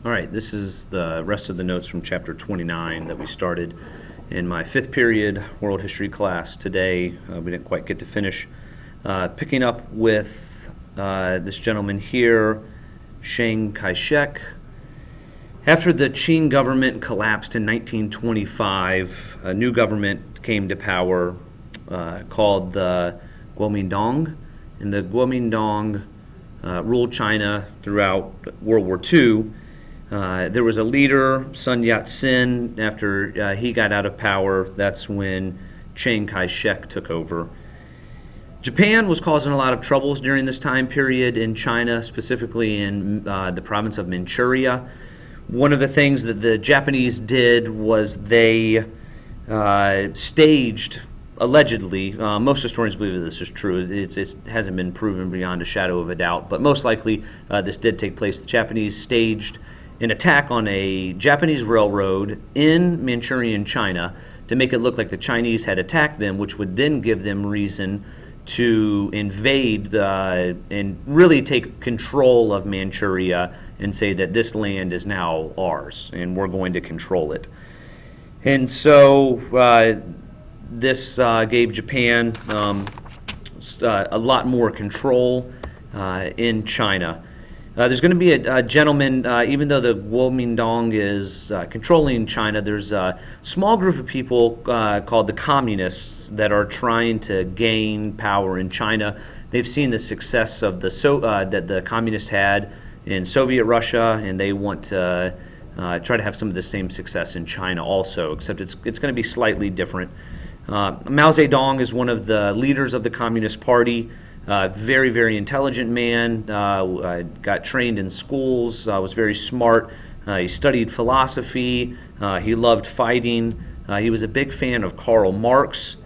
All right, this is the rest of the notes from chapter 29 that we started in my 5th period world history class today. We didn't quite get to finish. Picking up with this gentleman here, Chiang Kai-Shek. After the Qing government collapsed in 1925, a new government came to power called the Kuomintang, and the Kuomintang ruled China throughout World War II. There was a leader, Sun Yat-sen. After he got out of power, that's when Chiang Kai-Shek took over. Japan was causing a lot of troubles during this time period in China, specifically in the province of Manchuria. One of the things that the Japanese did was they staged, allegedly, most historians believe that this is true. It hasn't been proven beyond a shadow of a doubt, but most likely this did take place. The Japanese staged an attack on a Japanese railroad in Manchurian China to make it look like the Chinese had attacked them, which would then give them reason to invade and really take control of Manchuria and say that this land is now ours and we're going to control it. And so this gave Japan a lot more control in China. There's going to be a gentleman, even though the Kuomintang is controlling China, there's a small group of people called the Communists that are trying to gain power in China. They've seen the success of that the Communists had in Soviet Russia, and they want to try to have some of the same success in China also, except it's going to be slightly different. Mao Zedong is one of the leaders of the Communist Party. Very, very intelligent man, got trained in schools, was very smart. He studied philosophy. He loved fighting. He was a big fan of Karl Marx.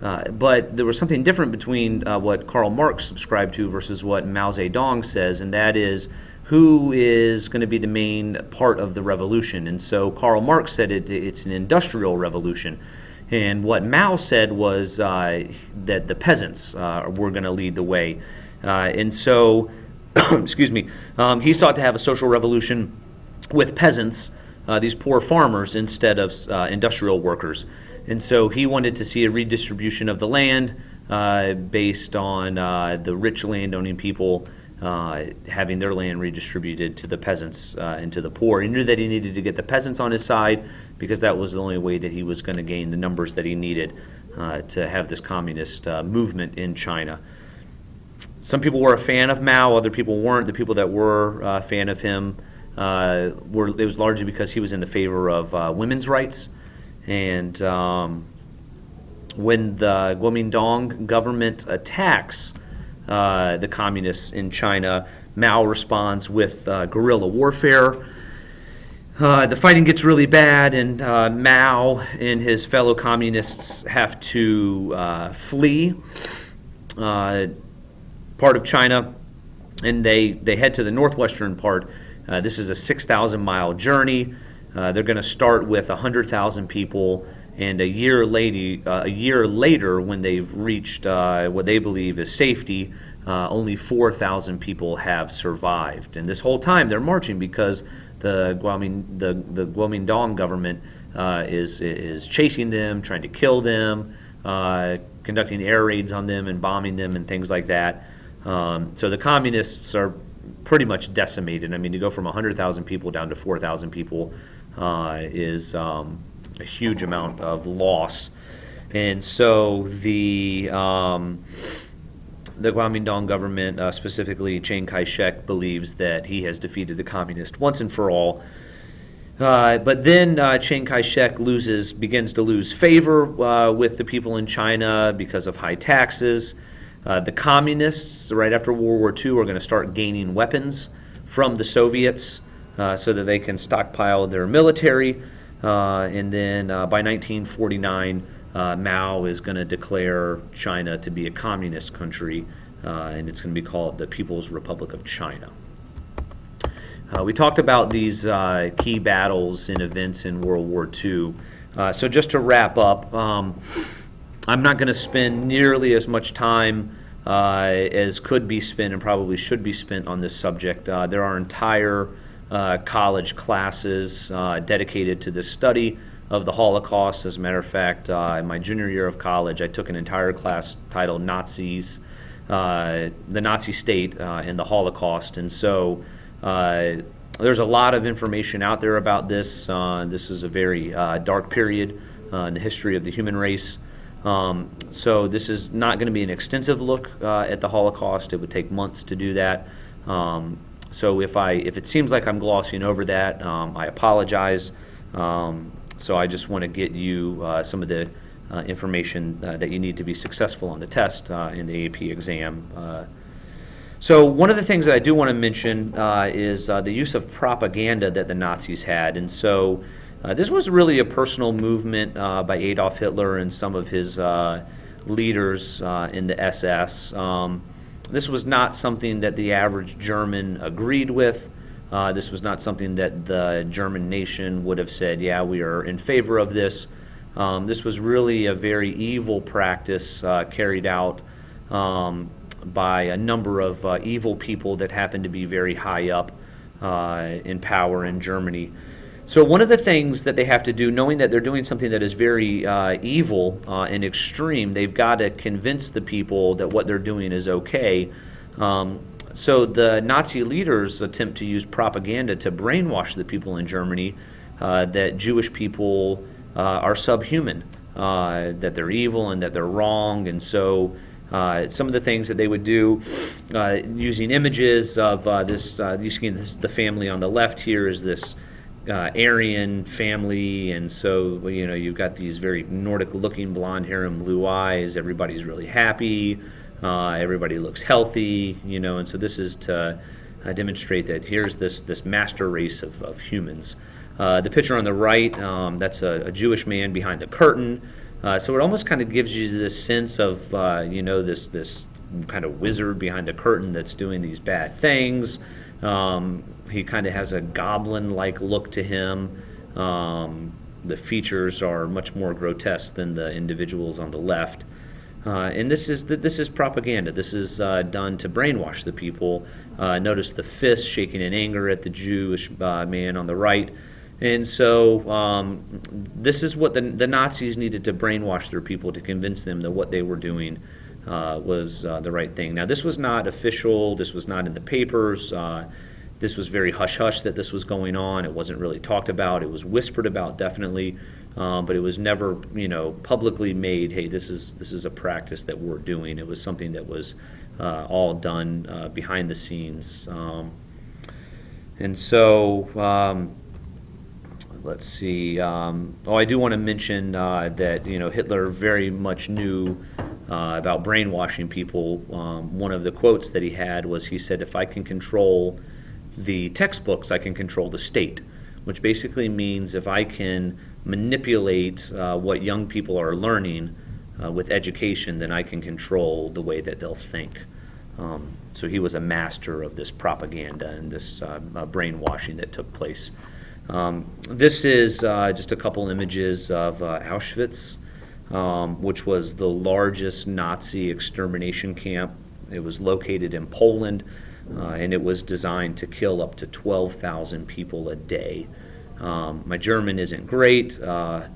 But there was something different between what Karl Marx subscribed to versus what Mao Zedong says, and that is who is going to be the main part of the revolution. And so Karl Marx said it's an industrial revolution. And what Mao said was that the peasants were going to lead the way. And so, excuse me, he sought to have a social revolution with peasants, these poor farmers, instead of industrial workers. And so he wanted to see a redistribution of the land based on the rich landowning people having their land redistributed to the peasants and to the poor. He knew that he needed to get the peasants on his side because that was the only way that he was going to gain the numbers that he needed to have this communist movement in China. Some people were a fan of Mao, other people weren't. The people that were a fan of him it was largely because he was in the favor of women's rights. And when the Kuomintang government attacks the communists in China, Mao responds with guerrilla warfare. The fighting gets really bad, and Mao and his fellow communists have to flee part of China, and they head to the northwestern part. This is a 6,000-mile journey. They're going to start with 100,000 people, and a year later, when they've reached what they believe is safety, only 4,000 people have survived. And this whole time they're marching because the Kuomintang government is chasing them, trying to kill them, conducting air raids on them and bombing them and things like that. So the communists are pretty much decimated. I mean, to go from 100,000 people down to 4,000 people is a huge amount of loss. And so the Kuomintang government, specifically Chiang Kai-Shek, believes that he has defeated the communists once and for all. But then Chiang Kai-Shek begins to lose favor with the people in China because of high taxes. The communists, right after World War II, are going to start gaining weapons from the Soviets so that they can stockpile their military. And then by 1949, Mao is going to declare China to be a communist country, and it's going to be called the People's Republic of China. We talked about these key battles and events in World War II. So just to wrap up, I'm not going to spend nearly as much time as could be spent and probably should be spent on this subject. There are entire college classes dedicated to this study of the Holocaust. As a matter of fact, in my junior year of college, I took an entire class titled Nazis, the Nazi State and the Holocaust. And so there's a lot of information out there about this. This is a very dark period in the history of the human race. So this is not going to be an extensive look at the Holocaust. It would take months to do that. So if it seems like I'm glossing over that, I apologize. So I just want to get you some of the information that you need to be successful on the test in the AP exam. So one of the things that I do want to mention is the use of propaganda that the Nazis had. And so this was really a personal movement by Adolf Hitler and some of his leaders in the SS. This was not something that the average German agreed with. This was not something that the German nation would have said, yeah, we are in favor of this. This was really a very evil practice carried out by a number of evil people that happened to be very high up in power in Germany. So one of the things that they have to do, knowing that they're doing something that is very evil and extreme, they've got to convince the people that what they're doing is okay. So the Nazi leaders attempt to use propaganda to brainwash the people in Germany that Jewish people are subhuman, that they're evil and that they're wrong. And so some of the things that they would do using images of you see the family on the left here is this Aryan family, and so you've got these very Nordic-looking blonde hair and blue eyes. Everybody's really happy. Everybody looks healthy, and so this is to demonstrate that here's this master race of humans. The picture on the right, that's a Jewish man behind a curtain. So it almost kind of gives you this sense of this kind of wizard behind the curtain that's doing these bad things. He kind of has a goblin-like look to him. The features are much more grotesque than the individuals on the left. And this is propaganda. This is done to brainwash the people. Notice the fist shaking in anger at the Jewish man on the right. And so this is what the Nazis needed to brainwash their people, to convince them that what they were doing was the right thing. Now, this was not official. This was not in the papers. This was very hush-hush that this was going on. It wasn't really talked about. It was whispered about, definitely, but it was never, publicly made. Hey, this is a practice that we're doing. It was something that was all done behind the scenes, and so. Let's see. I do want to mention that Hitler very much knew about brainwashing people. One of the quotes that he had was, he said, "If I can control the textbooks, I can control the state," which basically means if I can manipulate what young people are learning with education, then I can control the way that they'll think. So he was a master of this propaganda and this brainwashing that took place. This is just a couple images of Auschwitz, which was the largest Nazi extermination camp. It was located in Poland, and it was designed to kill up to 12,000 people a day. My German isn't great. Art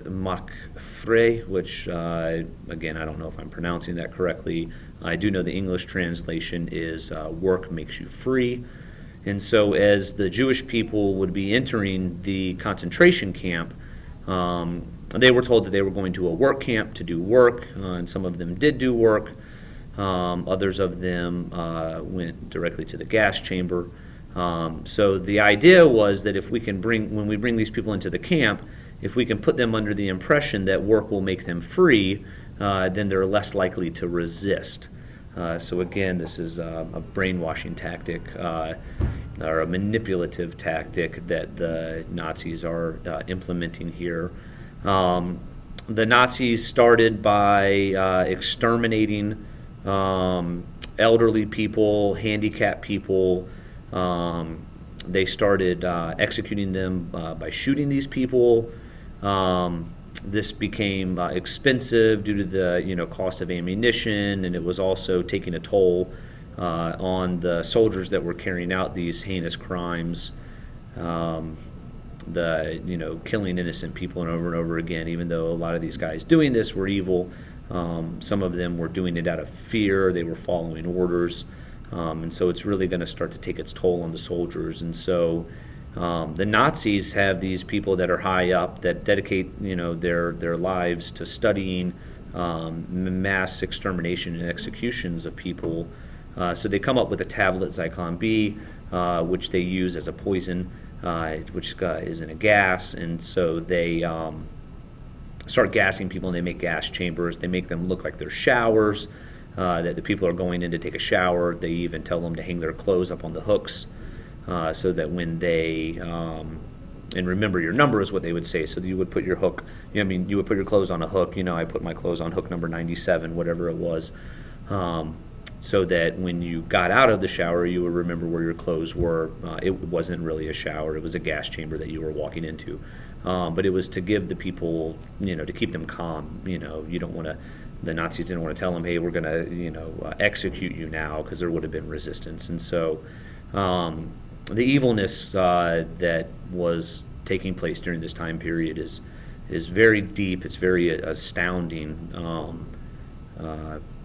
macht frei, which, again, I don't know if I'm pronouncing that correctly. I do know the English translation is work makes you free. And so as the Jewish people would be entering the concentration camp, they were told that they were going to a work camp to do work, and some of them did do work. Others of them went directly to the gas chamber. So the idea was that if we can when we bring these people into the camp, if we can put them under the impression that work will make them free, then they're less likely to resist. So again, this is a brainwashing tactic or a manipulative tactic that the Nazis are implementing here. The Nazis started by exterminating elderly people, handicapped people. They started executing them by shooting these people. This became expensive due to the cost of ammunition, and it was also taking a toll on the soldiers that were carrying out these heinous crimes, killing innocent people and over again, even though a lot of these guys doing this were evil. Some of them were doing it out of fear. They were following orders. And so it's really going to start to take its toll on the soldiers. And so the Nazis have these people that are high up that dedicate, their lives to studying mass extermination and executions of people. So they come up with a tablet, Zyklon B, which they use as a poison, which is in a gas. And so they start gassing people, and they make gas chambers. They make them look like they're showers, that the people are going in to take a shower. They even tell them to hang their clothes up on the hooks, so that when they and remember your number is what they would say. So you would put your hook, you would put your clothes on a hook. I put my clothes on hook number 97, whatever it was, so that when you got out of the shower, you would remember where your clothes were. It wasn't really a shower; it was a gas chamber that you were walking into. But it was to give the people, to keep them calm. You don't want to. The Nazis didn't want to tell them, "Hey, we're going to, execute you now," because there would have been resistance. And so, the evilness that was taking place during this time period is very deep. It's very astounding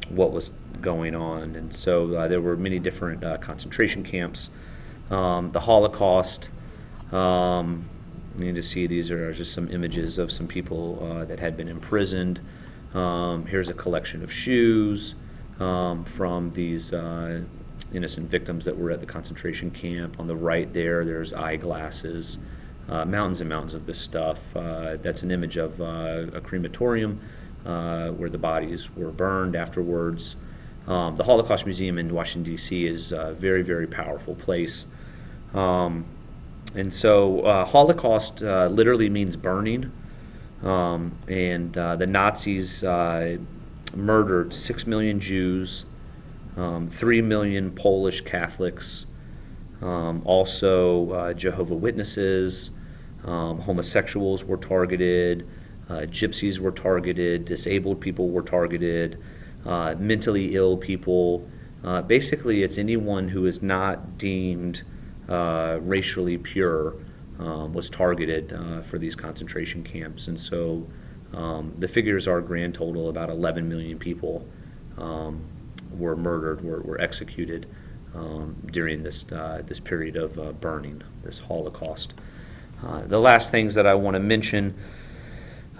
what was going on. And so there were many different concentration camps. The Holocaust. You need to see these are just some images of some people that had been imprisoned. Here's a collection of shoes from these innocent victims that were at the concentration camp. On the right there's eyeglasses, mountains and mountains of this stuff. That's an image of a crematorium where the bodies were burned afterwards. The Holocaust Museum in Washington, D.C. is a very, very powerful place. And so Holocaust literally means burning. And the Nazis murdered 6 million Jews, 3 million Polish Catholics, also Jehovah's Witnesses, homosexuals were targeted, gypsies were targeted, disabled people were targeted, mentally ill people. Basically, it's anyone who is not deemed racially pure was targeted for these concentration camps. And so the figures are grand total about 11 million people were murdered, were executed during this period of burning, this Holocaust. The last things that I want to mention,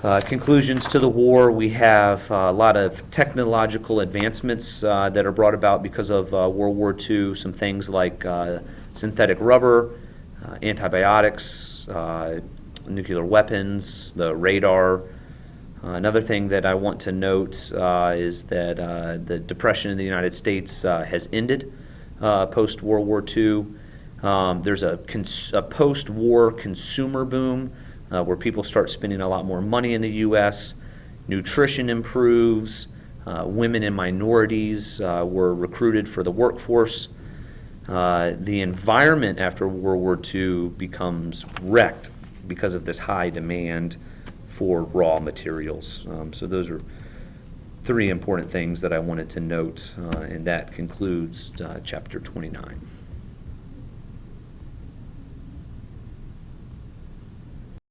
conclusions to the war. We have a lot of technological advancements that are brought about because of World War II. Some things like synthetic rubber, antibiotics, nuclear weapons, the radar. Another thing that I want to note is that the Depression in the United States has ended post-World War II. There's a post-war consumer boom where people start spending a lot more money in the U.S. Nutrition improves. Women and minorities were recruited for the workforce. The environment after World War II becomes wrecked because of this high demand for raw materials. So those are three important things that I wanted to note, and that concludes chapter 29.